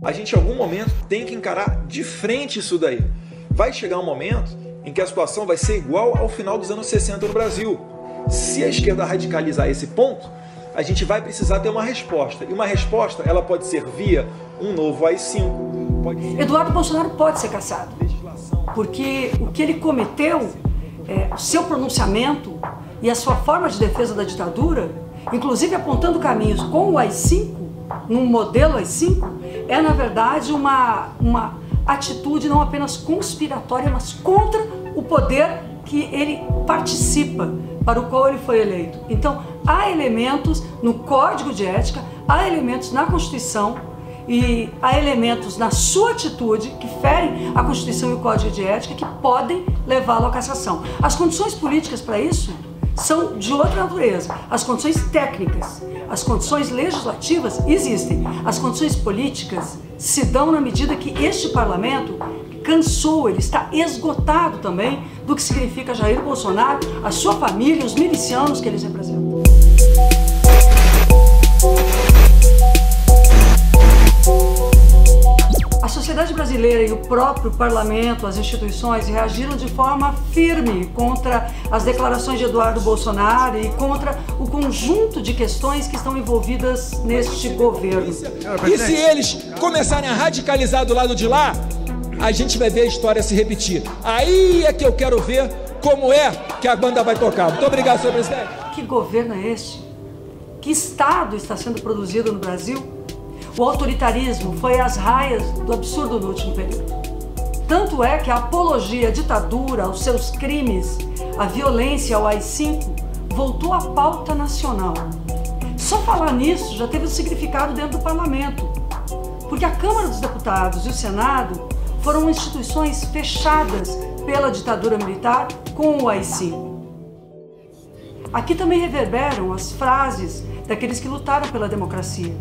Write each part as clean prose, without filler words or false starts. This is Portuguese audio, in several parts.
A gente em algum momento tem que encarar de frente isso daí. Vai chegar um momento em que a situação vai ser igual ao final dos anos 60 no Brasil. Se a esquerda radicalizar esse ponto, a gente vai precisar ter uma resposta. E uma resposta, ela pode ser via um novo AI-5. Pode ser... Eduardo Bolsonaro pode ser cassado, porque o que ele cometeu, o seu pronunciamento e a sua forma de defesa da ditadura, inclusive apontando caminhos com o AI-5, num modelo AI-5, é na verdade uma atitude não apenas conspiratória, mas contra o poder que ele participa, para o qual ele foi eleito. Então, há elementos no Código de Ética, há elementos na Constituição e há elementos na sua atitude que ferem a Constituição e o Código de Ética que podem levá-lo à cassação. As condições políticas para isso são de outra natureza. As condições técnicas, as condições legislativas existem. As condições políticas se dão na medida que este parlamento cansou, ele está esgotado também do que significa Jair Bolsonaro, a sua família, os milicianos que eles representam. A sociedade brasileira e o próprio parlamento, as instituições, reagiram de forma firme contra as declarações de Eduardo Bolsonaro e contra o conjunto de questões que estão envolvidas neste governo. E se eles começarem a radicalizar do lado de lá, a gente vai ver a história se repetir. Aí é que eu quero ver como é que a banda vai tocar. Muito obrigado, senhor presidente. Que governo é este? Que Estado está sendo produzido no Brasil? O autoritarismo foi às raias do absurdo no último período. Tanto é que a apologia à ditadura, aos seus crimes, a violência, ao AI-5, voltou à pauta nacional. Só falar nisso já teve um significado dentro do parlamento, porque a Câmara dos Deputados e o Senado foram instituições fechadas pela ditadura militar com o AI-5. Aqui também reverberam as frases daqueles que lutaram pela democracia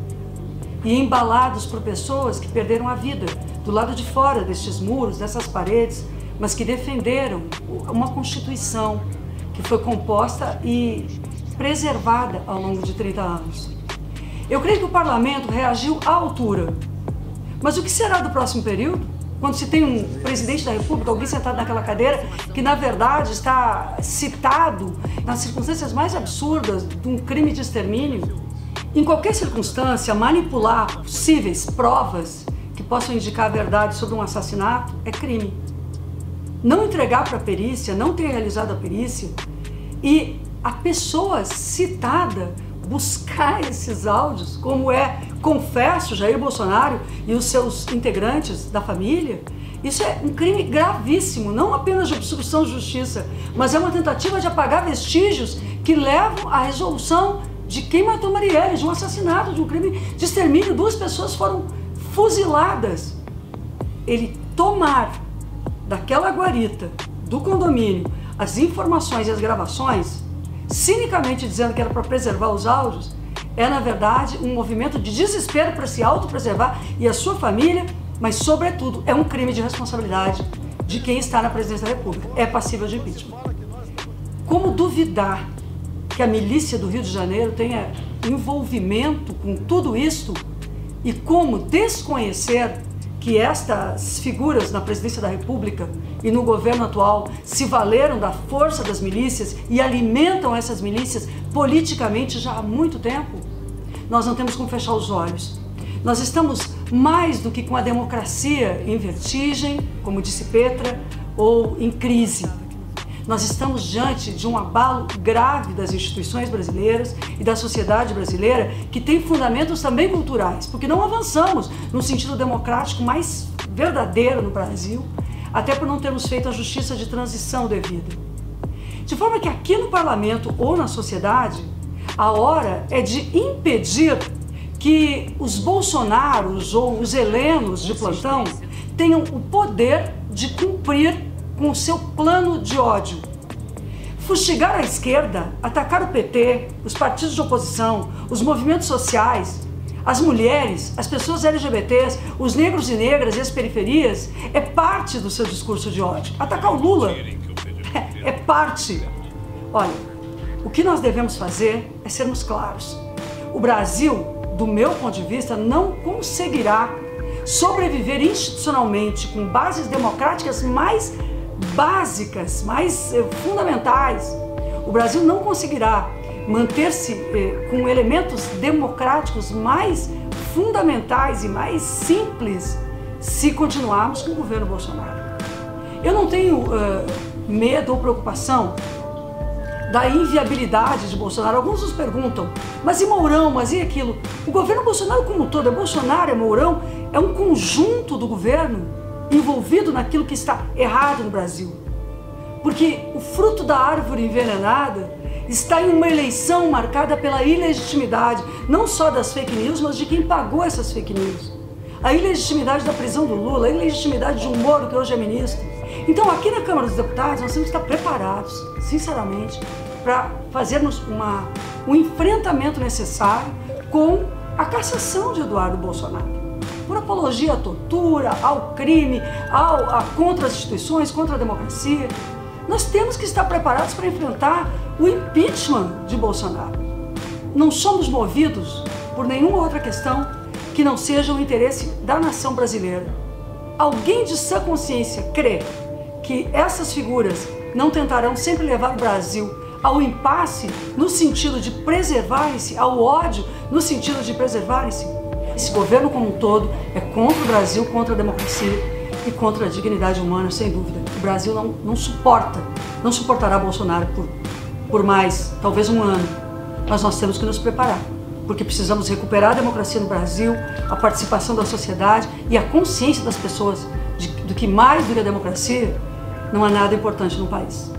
e embalados por pessoas que perderam a vida do lado de fora destes muros, dessas paredes, mas que defenderam uma Constituição que foi composta e preservada ao longo de 30 anos. Eu creio que o parlamento reagiu à altura, mas o que será do próximo período? Quando se tem um presidente da República, alguém sentado naquela cadeira, que na verdade está citado nas circunstâncias mais absurdas de um crime de extermínio. Em qualquer circunstância, manipular possíveis provas que possam indicar a verdade sobre um assassinato é crime. Não entregar para a perícia, não ter realizado a perícia e a pessoa citada buscar esses áudios, como confesso, Jair Bolsonaro e os seus integrantes da família, isso é um crime gravíssimo, não apenas de obstrução de justiça, mas é uma tentativa de apagar vestígios que levam à resolução de quem matou Marielle, de um assassinato, de um crime de extermínio. 2 pessoas foram fuziladas. Ele tomar daquela guarita, do condomínio, as informações e as gravações, cinicamente dizendo que era para preservar os áudios, é na verdade um movimento de desespero para se autopreservar e a sua família, mas sobretudo é um crime de responsabilidade de quem está na presidência da República. É passível de impeachment. Como duvidar que a milícia do Rio de Janeiro tenha envolvimento com tudo isso e como desconhecer que estas figuras na presidência da República e no governo atual se valeram da força das milícias e alimentam essas milícias politicamente já há muito tempo? Nós não temos como fechar os olhos. Nós estamos mais do que com a democracia em vertigem, como disse Petra, ou em crise. Nós estamos diante de um abalo grave das instituições brasileiras e da sociedade brasileira que tem fundamentos também culturais, porque não avançamos no sentido democrático mais verdadeiro no Brasil, até por não termos feito a justiça de transição devida. De forma que aqui no parlamento ou na sociedade, a hora é de impedir que os bolsonaros ou os helenos de plantão tenham o poder de cumprir com o seu plano de ódio. Fustigar a esquerda, atacar o PT, os partidos de oposição, os movimentos sociais, as mulheres, as pessoas LGBTs, os negros e negras e as periferias, é parte do seu discurso de ódio. Atacar o Lula é parte. Olha, o que nós devemos fazer é sermos claros. O Brasil, do meu ponto de vista, não conseguirá sobreviver institucionalmente com bases democráticas mais básicas, mais fundamentais, o Brasil não conseguirá manter-se com elementos democráticos mais fundamentais e mais simples se continuarmos com o governo Bolsonaro. Eu não tenho medo ou preocupação da inviabilidade de Bolsonaro. Alguns nos perguntam, mas e Mourão, mas e aquilo? O governo Bolsonaro como um todo, é Bolsonaro, é Mourão, é um conjunto do governo envolvido naquilo que está errado no Brasil. Porque o fruto da árvore envenenada está em uma eleição marcada pela ilegitimidade, não só das fake news, mas de quem pagou essas fake news. A ilegitimidade da prisão do Lula, a ilegitimidade de um Moro que hoje é ministro. Então aqui na Câmara dos Deputados nós temos que estar preparados, sinceramente, para fazermos um enfrentamento necessário com a cassação de Eduardo Bolsonaro. Por apologia à tortura, ao crime, contra as instituições, contra a democracia. Nós temos que estar preparados para enfrentar o impeachment de Bolsonaro. Não somos movidos por nenhuma outra questão que não seja o interesse da nação brasileira. Alguém de sã consciência crê que essas figuras não tentarão sempre levar o Brasil ao impasse no sentido de preservarem-se, ao ódio no sentido de preservarem-se? Esse governo como um todo é contra o Brasil, contra a democracia e contra a dignidade humana, sem dúvida. O Brasil não suportará Bolsonaro por mais, talvez um ano. Mas nós temos que nos preparar, porque precisamos recuperar a democracia no Brasil, a participação da sociedade e a consciência das pessoas do que mais do que a democracia não há nada importante no país.